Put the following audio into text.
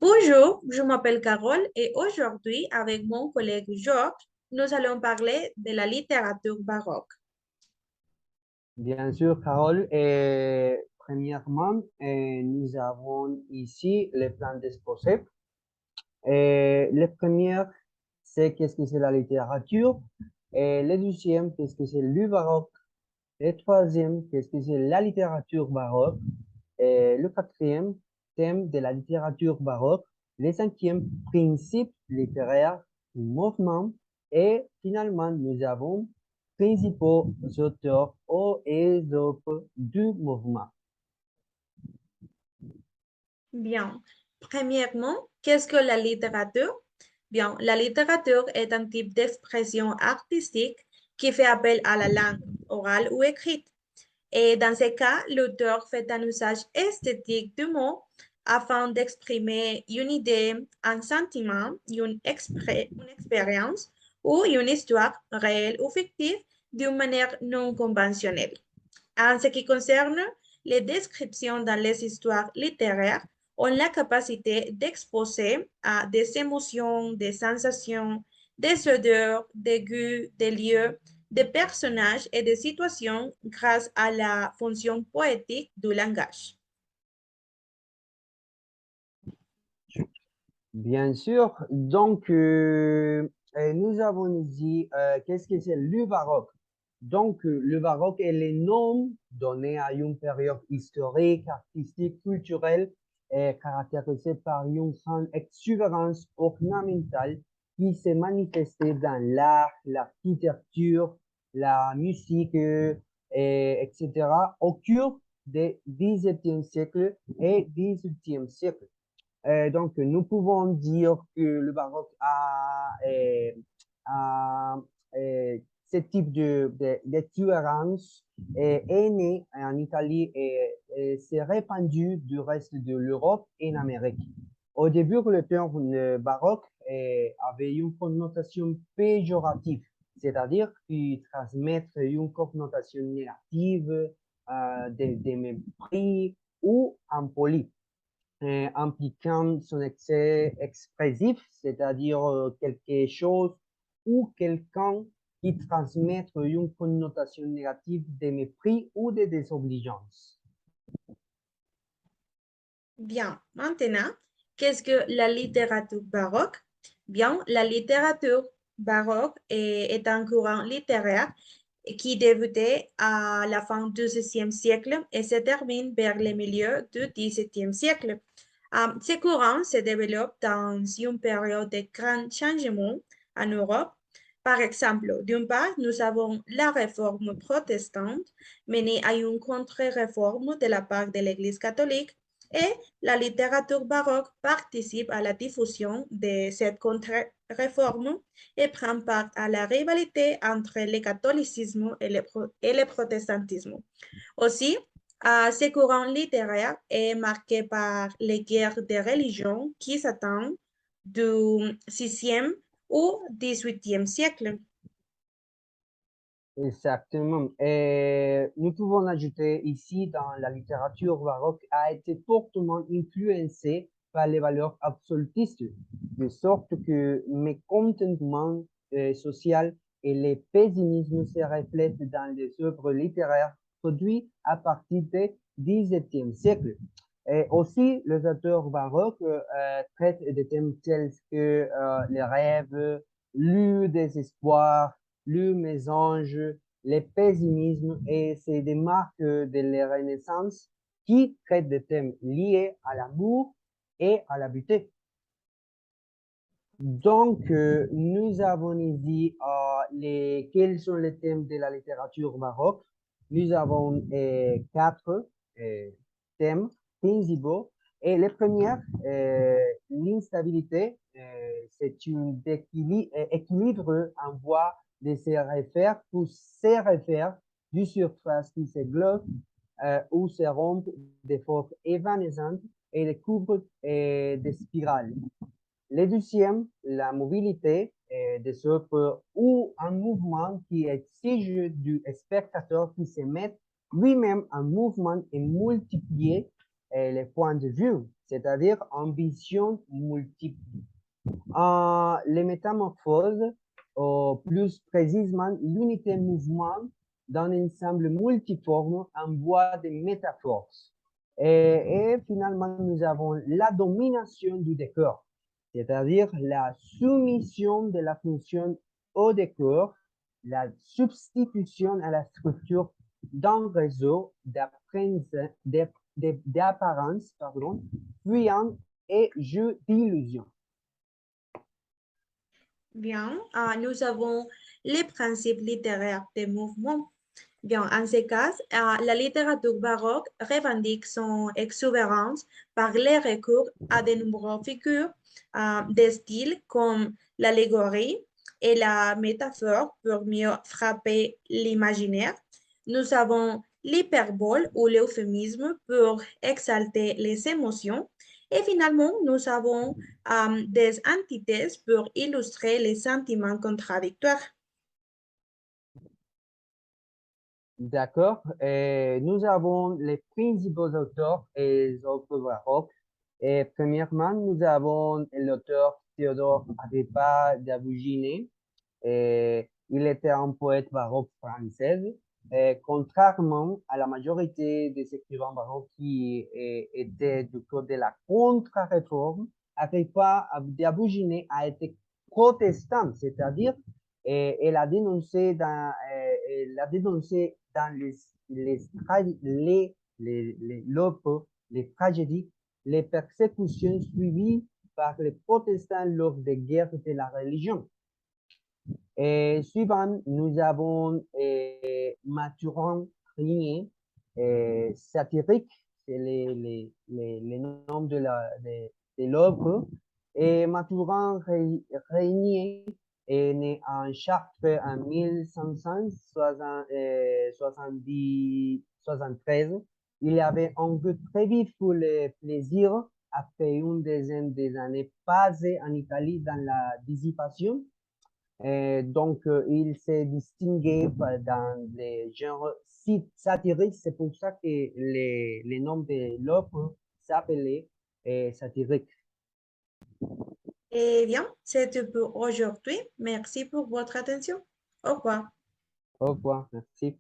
Bonjour, je m'appelle Carole et aujourd'hui, avec mon collègue Georges, nous allons parler de la littérature baroque. Bien sûr, Carole. Premièrement, nous avons ici les plans d'exposé. Le premier, c'est qu'est-ce que c'est la littérature. Et le deuxième, qu'est-ce que c'est le baroque. Le troisième, qu'est-ce que c'est la littérature baroque. Et le quatrième, thème de la littérature baroque. Le cinquième, principe littéraire du mouvement. Et finalement, nous avons principaux auteurs et œuvres du mouvement. Bien, premièrement, qu'est-ce que la littérature? Bien, la littérature est un type d'expression artistique qui fait appel à la langue orale ou écrite. Et dans ce cas, l'auteur fait un usage esthétique du mot afin d'exprimer une idée, un sentiment, une expérience ou une histoire réelle ou fictive d'une manière non conventionnelle. En ce qui concerne les descriptions dans les histoires littéraires, ont la capacité d'exposer à des émotions, des sensations, des odeurs, des goûts, des lieux, des personnages et des situations grâce à la fonction poétique du langage. Bien sûr. Donc, nous avons dit qu'est-ce que c'est le baroque. Donc, le baroque est le nom donné à une période historique, artistique, culturelle, caractérisée par une grande exubérance ornementale qui s'est manifestée dans l'art, l'architecture, la musique, etc., au cours du XVIIe siècle et XVIIIe siècle. Donc, nous pouvons dire que le baroque a, ce type de tolérance est né en Italie et s'est répandu du reste de l'Europe et en Amérique. Au début, le terme baroque avait une connotation péjorative, c'est-à-dire qui transmettre une connotation négative, de mépris ou impoli, impliquant son excès expressif, c'est-à-dire quelque chose ou quelqu'un qui transmet une connotation négative de mépris ou de désobligeance. Bien, maintenant, qu'est-ce que la littérature baroque? Bien, la littérature baroque est un courant littéraire qui débutait à la fin du XVIe siècle et se termine vers le milieu du XVIIe siècle. Ce courant se développe dans une période de grands changements en Europe. Par exemple, d'une part, nous avons la réforme protestante menée à une contre-réforme de la part de l'Église catholique et la littérature baroque participe à la diffusion de cette contre-réforme et prend part à la rivalité entre le catholicisme et le protestantisme. Aussi, ce courant littéraire est marqué par les guerres de religion qui s'attendent du 6e au 18e siècle. Exactement. Et nous pouvons ajouter ici dans la littérature baroque a été fortement influencée par les valeurs absolutistes, de sorte que mécontentement social et le pessimisme se reflètent dans les œuvres littéraires produites à partir du XVIIe siècle. Et aussi, les auteurs baroques traitent de thèmes tels que les rêves, le désespoir, le mésange, le pessimisme, et c'est des marques de la Renaissance qui traitent des thèmes liés à l'amour et à la beauté. Donc, nous avons dit quels sont les thèmes de la littérature baroque. Nous avons quatre thèmes principaux. Et le premier, l'instabilité, c'est un équilibre en voie de se refaire pour se refaire du surface qui se globe ou se rompt de formes évanescentes et de courbes des spirales. Le deuxième, la mobilité des œuvres ou un mouvement qui exige du spectateur qui se mette lui-même en mouvement et multiplier les points de vue, c'est-à-dire ambition multiple. Les métamorphoses, ou plus précisément l'unité mouvement d'un ensemble multiforme envoie des métaphores. Et finalement, nous avons la domination du décor, c'est-à-dire la soumission de la fonction au décor, la substitution à la structure d'un réseau d'apparence, fuyant et jeu d'illusion. Bien, nous avons les principes littéraires des mouvements. Bien, en ce cas, la littérature baroque revendique son exubérance par les recours à de nombreuses figures de styles comme l'allégorie et la métaphore pour mieux frapper l'imaginaire. Nous avons l'hyperbole ou l'euphémisme pour exalter les émotions. Et finalement, nous avons des antithèses pour illustrer les sentiments contradictoires. D'accord. Nous avons les principaux auteurs et œuvres baroques. Et premièrement, nous avons l'auteur Théodore Agrippa d'Abougine. Il était un poète baroque français. Contrairement à la majorité des écrivains baroques qui étaient du côté de la contre-réforme, Agrippa d'Abougine a été protestant, c'est-à-dire elle a dénoncé dans l'opéra, les tragédies, les persécutions suivies par les protestants lors des guerres de la religion. Et suivant, nous avons Mathurin Régnier, satirique, c'est les noms de l'œuvre. Et Mathurin Régnier est né en Chartres en 1573. Il avait un goût très vif pour le plaisir après une dizaine d'années passées en Italie dans la dissipation. Donc, il s'est distingué dans les genres satiriques. C'est pour ça que les noms de l'œuvre s'appelaient satiriques. Eh bien, c'est tout pour aujourd'hui. Merci pour votre attention. Au revoir. Au revoir, merci.